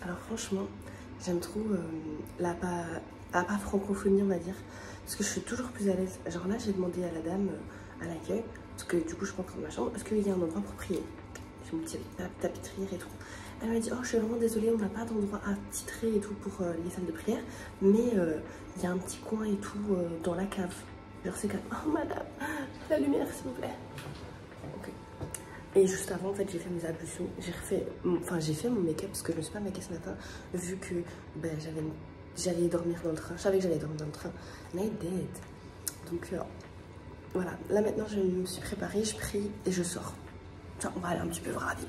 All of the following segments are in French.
Alors franchement, j'aime trop la pas francophonie, on va dire, parce que je suis toujours plus à l'aise. Genre là, j'ai demandé à la dame à l'accueil, parce que du coup je rentre dans ma chambre, est-ce qu'il y a un endroit pour prier? J'ai mon petit tapitrière et tout. Elle m'a dit, oh je suis vraiment désolée, on n'a pas d'endroit à titrer et tout pour les salles de prière, mais il y a un petit coin et tout dans la cave. Genre c'est comme, oh madame, la lumière s'il vous plaît. Ok. Et juste avant, en fait, j'ai fait mes ablutions, j'ai fait mon make-up parce que je me suis pas maquillée ce matin, vu que ben, j'allais dormir dans le train, je savais que j'allais dormir dans le train, mais dead. Donc voilà, là maintenant je me suis préparée, je prie et je sors. Tiens, on va aller un petit peu brader.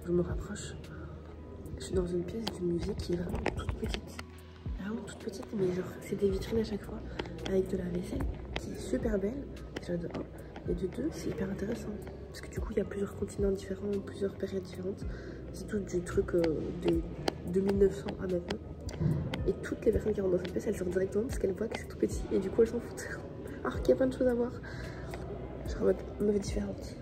Je me rapproche, je suis dans une pièce du musée qui est vraiment toute petite, mais genre c'est des vitrines à chaque fois avec de la vaisselle qui est super belle, déjà de 1, et de 2 c'est hyper intéressant parce que du coup il y a plusieurs continents différents, plusieurs périodes différentes, c'est tout du truc de 1900 à maintenant, et toutes les personnes qui rentrent dans cette pièce elles sortent directement parce qu'elles voient que c'est tout petit et du coup elles s'en foutent, alors qu'il y a plein de choses à voir, genre en mode meuf différente.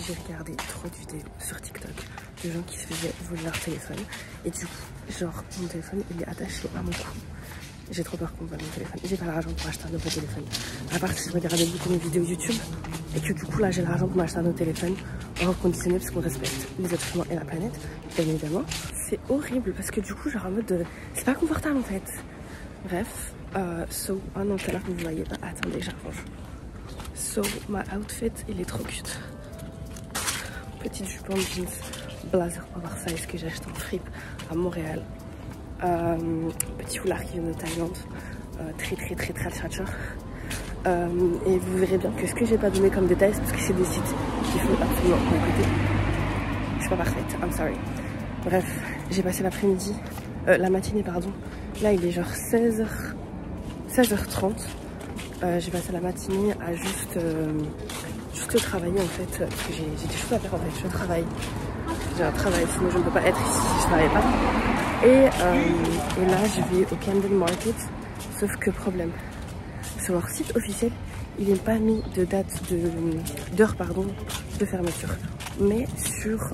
J'ai regardé trop de vidéos sur TikTok de gens qui se faisaient voler leur téléphone et du coup genre mon téléphone il est attaché à mon cou. J'ai trop peur qu'on vole mon téléphone. J'ai pas l'argent pour acheter un nouveau téléphone. À part si je regardais beaucoup mes vidéos YouTube et que du coup là j'ai l'argent pour m'acheter un autre téléphone en reconditionné parce qu'on respecte les êtres humains et la planète, bien évidemment. C'est horrible parce que du coup genre en mode c'est pas confortable en fait. Bref, oh non tout à l'heure vous voyez pas. Attendez j'arrange. So my outfit il est trop cute. Petite jupe en jeans, blazer oversize que j'ai acheté en fripe à Montréal. Petit foulard qui vient de Thaïlande, très culture. Et vous verrez bien que ce que j'ai pas donné comme détail, c'est parce que c'est des sites qu'il faut absolument écouter. Je suis pas parfaite, I'm sorry. Bref, j'ai passé l'après-midi, la matinée pardon, Là il est genre 16h30. J'ai passé la matinée à juste travailler en fait, parce que j'ai des choses à faire en fait, je travaille. J'ai un travail, sinon je ne peux pas être ici si je ne travaille pas. Et là je vais au Camden Market, sauf que problème, sur leur site officiel, il n'est pas mis de date d'heure de fermeture. Mais sur,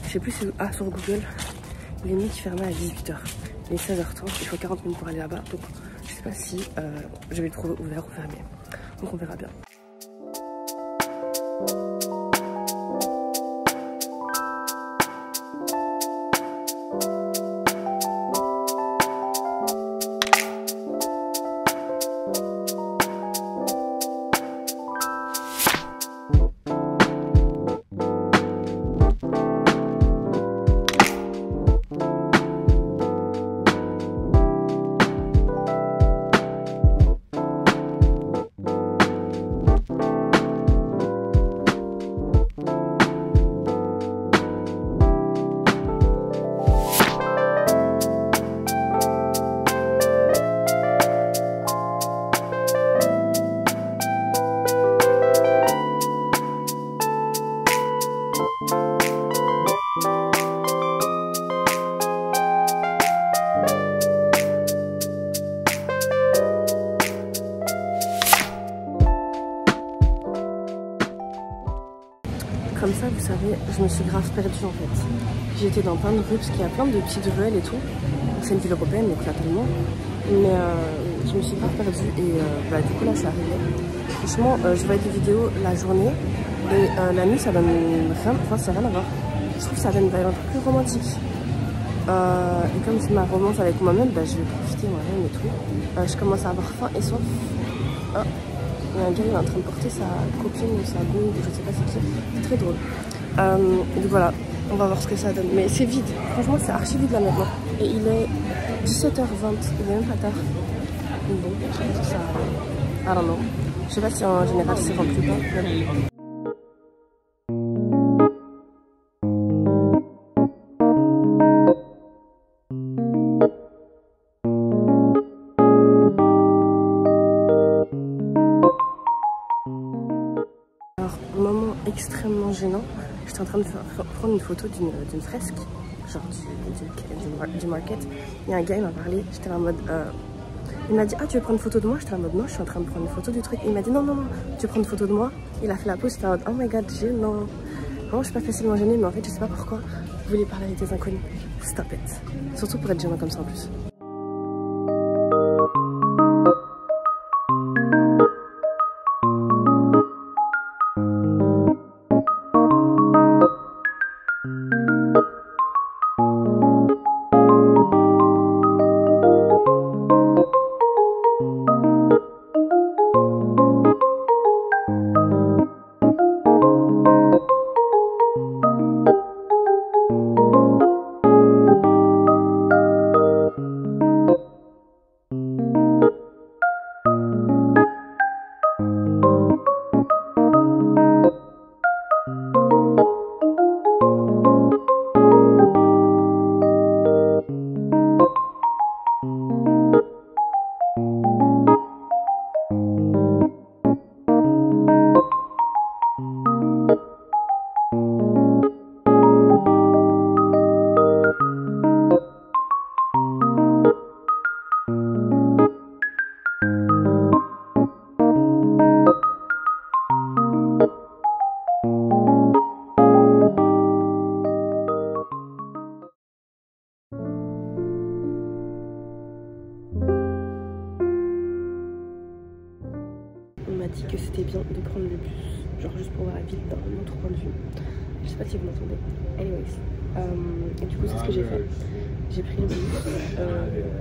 je sais plus si, sur Google, il est mis qu'il fermait à 18h. Il est 16h30, il faut 40 minutes pour aller là-bas, donc je sais pas si je vais le trouver ouvert ou fermé. Donc on verra bien. Comme ça, vous savez, je me suis grave perdue en fait. J'étais dans plein de rues, parce qu'il y a plein de petites ruelles et tout. C'est une ville européenne, donc fatalement. Mais je me suis grave perdue et du coup là je suis arrivée. Franchement, je vois des vidéos la journée et la nuit ça donne rien, enfin c'est rien à voir. Je trouve que ça donne un peu plus romantique. Et comme c'est ma romance avec moi-même, je vais profiter moi-même et tout. Je commence à avoir faim et soif. Il y a un gars qui est en train de porter sa copine ou sa go, je sais pas c'est qui. C'est très drôle. Donc voilà, on va voir ce que ça donne. Mais c'est vide, franchement c'est archi vide là maintenant. Et il est 17h20, il est même pas tard. Donc bon, je pense que ça... I don't know. Je sais pas si en général c'est rempli ou pas. Moment extrêmement gênant, j'étais en train de prendre une photo d'une fresque, genre du market. Il y a un gars, il m'a parlé, j'étais en mode, il m'a dit ah tu veux prendre une photo de moi, j'étais en mode non je suis en train de prendre une photo du truc. Et il m'a dit non tu veux prendre une photo de moi. Il a fait la pause, j'étais en mode oh my god gênant. Vraiment je suis pas facilement gênée, mais en fait je sais pas pourquoi vous voulez parler avec des inconnus. Stop it, surtout pour être gênant comme ça en plus. Dit que c'était bien de prendre le bus, genre juste pour voir la ville d'un autre point de vue. Je sais pas si vous m'entendez. Anyways, et du coup c'est ce que j'ai fait. J'ai pris le bus,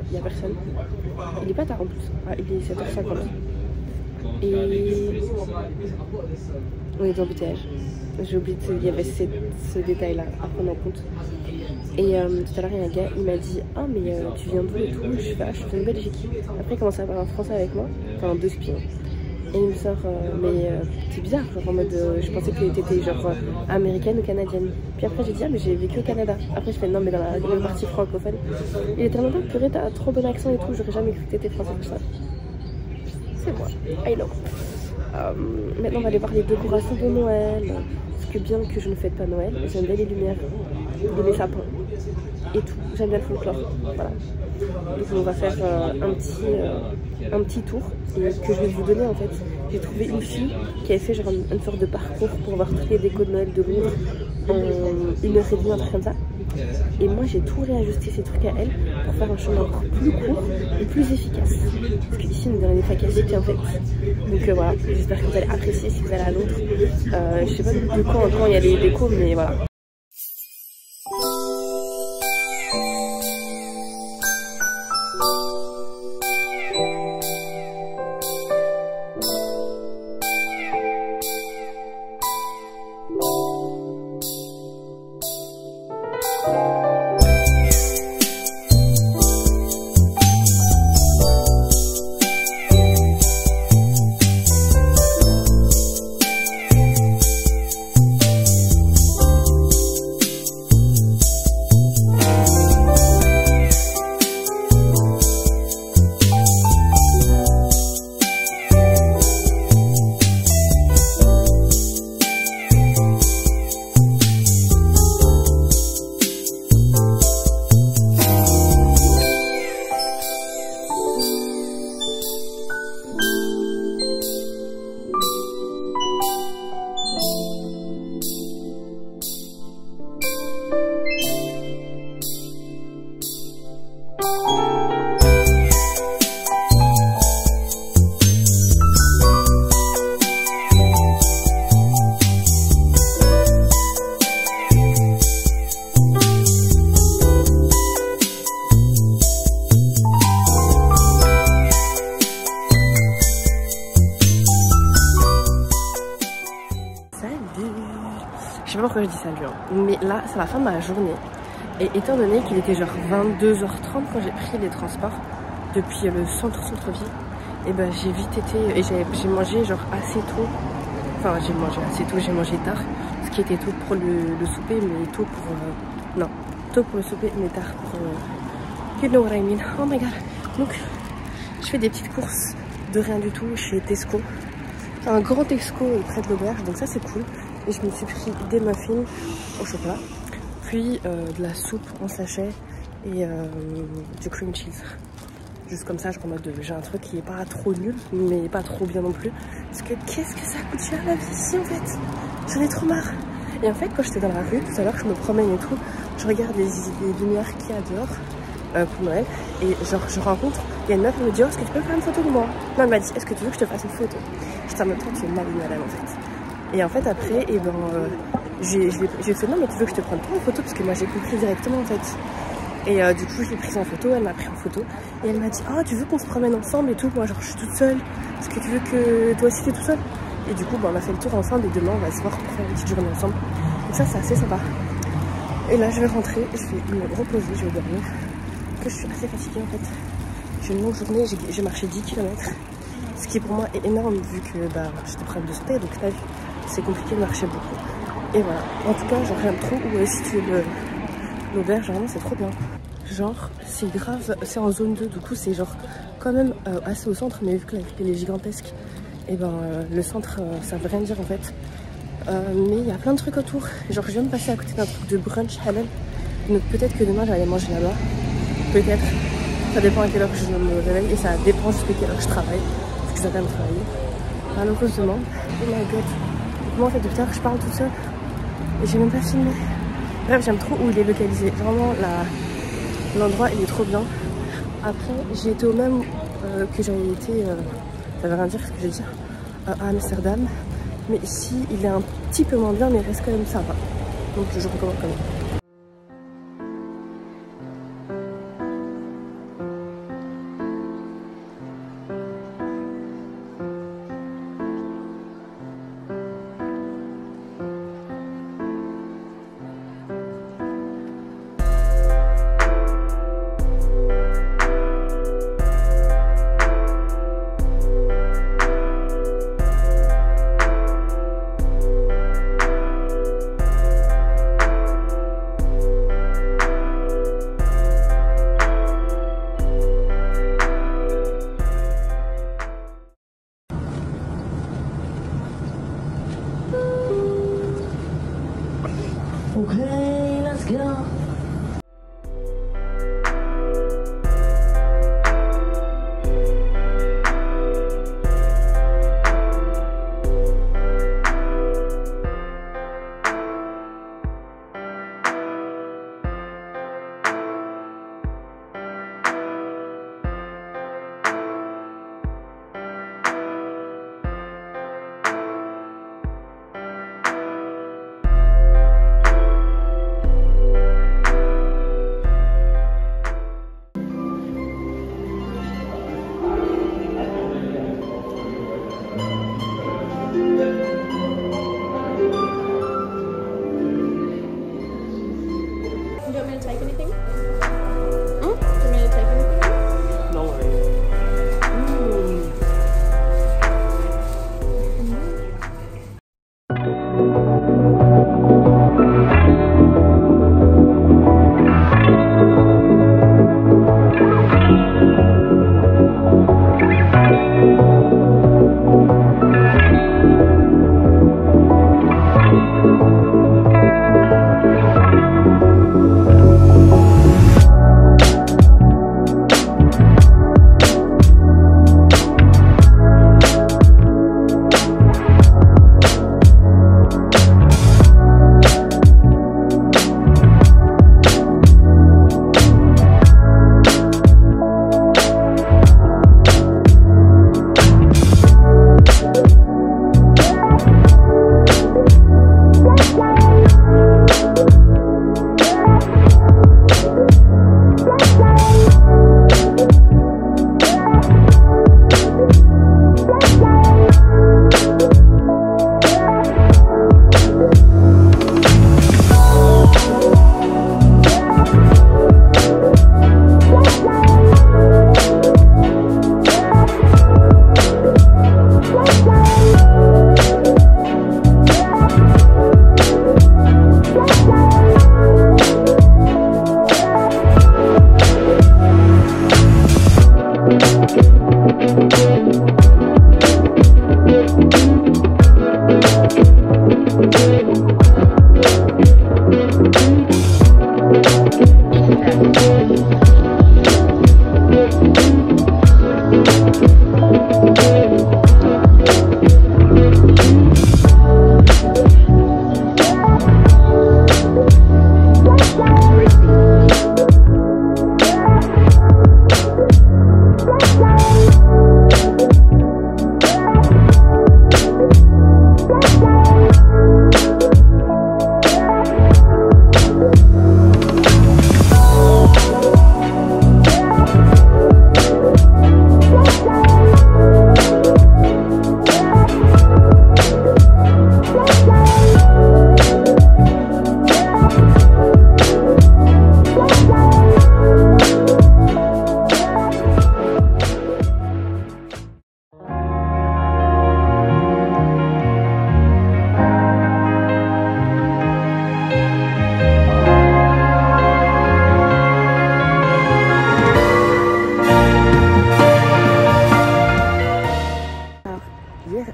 il n'y a personne. Il est pas tard en plus, il est 7h50. Et on est dans l'embouteillage. J'ai oublié qu'il y avait ce détail là à prendre en compte. Et tout à l'heure il y a un gars, il m'a dit ah mais tu viens d'où et tout. Je suis de Belgique. Après il commence à parler en français avec moi, enfin deux spions. Et il me sort, c'est bizarre, genre en mode, je pensais que t'étais genre américaine ou canadienne. Puis après j'ai dit, ah mais j'ai vécu au Canada. Après je fais, non mais dans la partie francophone. Il était en mode, purée, t'as trop bon accent et tout, j'aurais jamais cru que t'étais français tout ça. C'est moi, I know. Maintenant on va aller voir les décorations de Noël. Parce que bien que je ne fête pas Noël, j'aime bien les lumières, les sapins et tout. J'aime bien le folklore, voilà. Donc on va faire un petit tour et que je vais vous donner en fait. J'ai trouvé une fille qui avait fait genre une sorte de parcours pour voir toutes les décos de Noël de Londres en 1h30, un truc comme ça. Et moi j'ai tout réajusté ces trucs à elle pour faire un chemin encore plus court et plus efficace. Parce qu'ici on dirait des fracassiques en fait. Donc voilà, j'espère que vous allez apprécier si vous allez à Londres. Je sais pas de quand il y a les décos, mais voilà. Je sais pas pourquoi je dis ça lui, mais là c'est la fin de ma journée et étant donné qu'il était genre 22h30 quand j'ai pris les transports depuis le centre-ville, et ben j'ai vite été et j'ai mangé genre assez tôt, enfin j'ai mangé assez tôt, j'ai mangé tard, ce qui était tôt pour le souper mais tôt pour non, tôt pour le souper mais tard pour you know what I mean. Oh my god. Donc je fais des petites courses de rien du tout chez Tesco, un grand Tesco près de l'auberge, donc ça c'est cool. Et je me suis pris des muffins au chocolat, puis de la soupe en sachet et du cream cheese. Juste comme ça, je remode j'ai un truc qui est pas trop nul, mais pas trop bien non plus. Parce que qu'est-ce que ça coûte cher la vie ici en fait. J'en ai trop marre. Et en fait, quand j'étais dans la rue, tout à l'heure, je me promène et tout, je regarde les lumières qu'il y a dehors pour Noël. Et genre, je rencontre, il y a une meuf qui me dit, oh, est-ce que tu peux faire une photo de moi? Non, elle m'a dit, est-ce que tu veux que je te fasse une photo? J'étais en même temps, tu es mal madame en fait. Et en fait après, et ben, j'ai fait non mais tu veux que je te prenne pas en photo parce que moi j'ai compris directement en fait. Et du coup je l'ai prise en photo, elle m'a pris en photo et elle m'a dit oh tu veux qu'on se promène ensemble et tout, moi genre je suis toute seule, est-ce que tu veux que toi aussi t'es toute seule? Et du coup on a fait le tour ensemble et demain on va se voir pour faire une petite journée ensemble. Donc ça c'est assez sympa. Et là je vais rentrer, je vais me reposer, je vais dormir. Que je suis assez fatiguée en fait. J'ai une longue journée, j'ai marché 10 km. Ce qui pour moi est énorme vu que bah, j'étais problème de santé, donc là c'est compliqué de marcher beaucoup. Et voilà, en tout cas genre j'aime trop où est située l'auberge, vraiment c'est trop bien. Genre c'est grave, c'est en zone 2, du coup c'est genre quand même assez au centre, mais vu que la ville est gigantesque, et ben le centre ça veut rien dire en fait. Mais il y a plein de trucs autour, genre je viens de passer à côté d'un truc de brunch halal, donc peut-être que demain j'allais manger là-bas, peut-être. Ça dépend à quelle heure je me réveille et ça dépend jusqu'à quelle heure je travaille. Parce que je dois quand même travailler. Malheureusement. Oh my god. Moi en fait depuis tard je parle toute seule. Et j'ai même pas filmé. Bref j'aime trop où il est localisé. Vraiment l'endroit il est trop bien. Après j'ai été au même que j'avais été. Ça veut rien dire ce que j'ai dit. À Amsterdam. Mais ici il est un petit peu moins bien mais il reste quand même sympa. Donc je recommande quand même.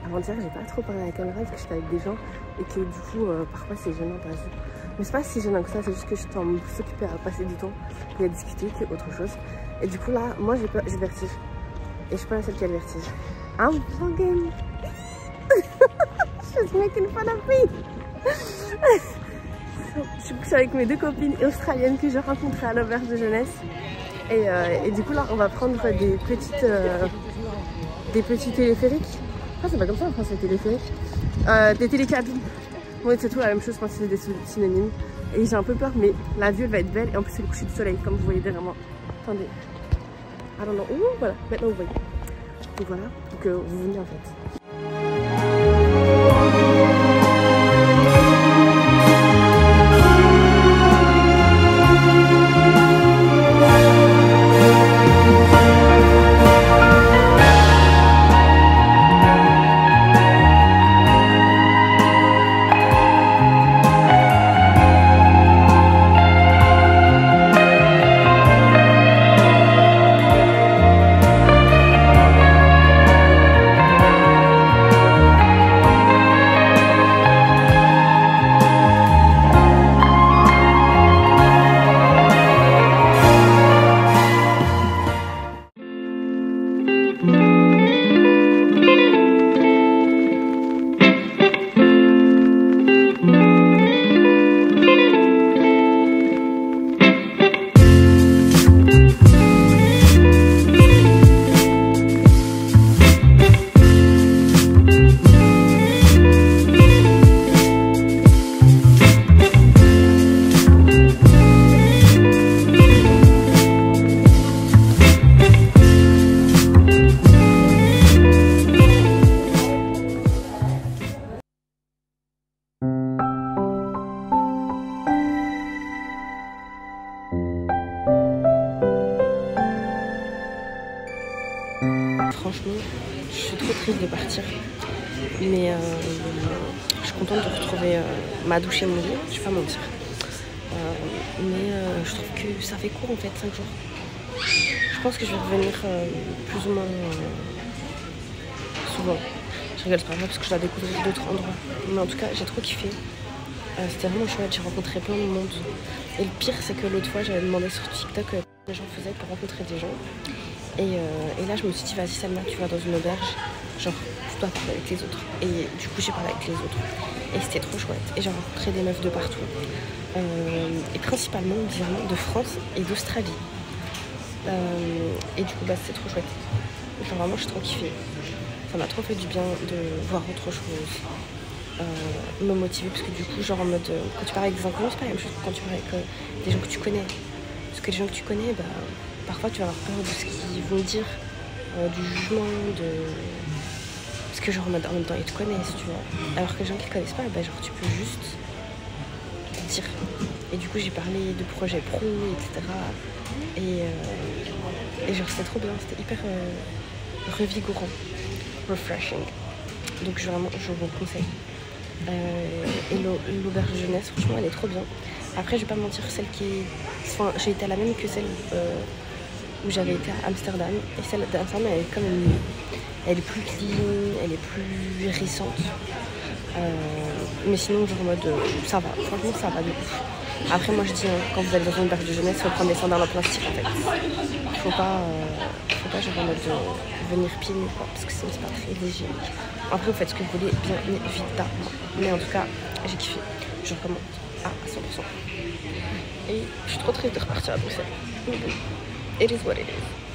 Avant-hier, j'ai pas trop parlé à la caméra parce que j'étais avec des gens et que du coup, parfois c'est gênant, t'as vu. Mais c'est pas si gênant que ça, c'est juste que j'étais en train de s'occuper à passer du temps et à discuter que autre chose. Et du coup, là, moi j'ai le vertige. Et je suis pas la seule qui a le vertige. I'm vlogging. Je suis making fun of me. Je suis avec mes deux copines australiennes que j'ai rencontrées à l'auberge de jeunesse. Et du coup, là, on va prendre des petits téléphériques. Ah, c'est pas comme ça en français, téléphérique. Des télécabines. Bon, c'est tout la même chose, je pense que c'est des synonymes. Et j'ai un peu peur, mais la vue elle va être belle. Et en plus, c'est le coucher du soleil, comme vous voyez derrière moi. Attendez. I don't know. Ouh, voilà, maintenant vous voyez. Donc voilà, donc vous venez en fait. Franchement, je suis trop triste de partir, mais je suis contente de retrouver ma douche et mon lit, je vais pas mentir. Mais je trouve que ça fait court en fait, 5 jours. Je pense que je vais revenir plus ou moins souvent. Je rigole pas parce que je dois découvrir d'autres endroits. Mais en tout cas, j'ai trop kiffé. C'était vraiment chouette, j'ai rencontré plein de monde. Et le pire, c'est que l'autre fois, j'avais demandé sur TikTok les gens faisaient pour rencontrer des gens. Et là, je me suis dit, vas-y Salma, tu vas dans une auberge, genre, tu dois parler avec les autres. Et du coup, j'ai parlé avec les autres. Et c'était trop chouette. Et j'ai rencontré des meufs de partout. Et principalement, bizarrement, de France et d'Australie. Et du coup, bah, c'est trop chouette. Genre, vraiment, j'ai trop kiffé. Ça m'a trop fait du bien de voir autre chose. Me motiver, parce que du coup, genre en mode, quand tu parles avec des inconnus, c'est pas la même chose que quand tu parles avec des gens que tu connais. Parce que les gens que tu connais, bah, parfois tu vas avoir peur de ce qu'ils vont dire, du jugement, parce que genre en même temps ils te connaissent, tu vois. Alors que les gens qui te connaissent pas, bah, genre tu peux juste dire. Et du coup j'ai parlé de projets pro, etc. Et genre c'était trop bien, c'était hyper revigorant, refreshing. Donc vraiment je vous conseille. Et l'auberge de jeunesse, franchement elle est trop bien. Après je vais pas mentir, celle qui est... Enfin, j'ai été à la même que celle où j'avais été à Amsterdam. Et celle d'Amsterdam elle est quand même mieux. Elle est plus clean, elle est plus récente. Mais sinon genre en mode ça va, franchement ça va de ouf. Après, moi je dis, hein, quand vous allez dans une barre de jeunesse, il faut prendre des sandales en plastique en fait. Faut pas genre en mode venir pieds nus quoi, parce que sinon c'est pas très hygiénique. Après, vous faites ce que vous voulez, bien évidemment. Mais en tout cas, j'ai kiffé. Je recommande à 100%. Et je suis trop triste de repartir à Bruxelles. It is what it is.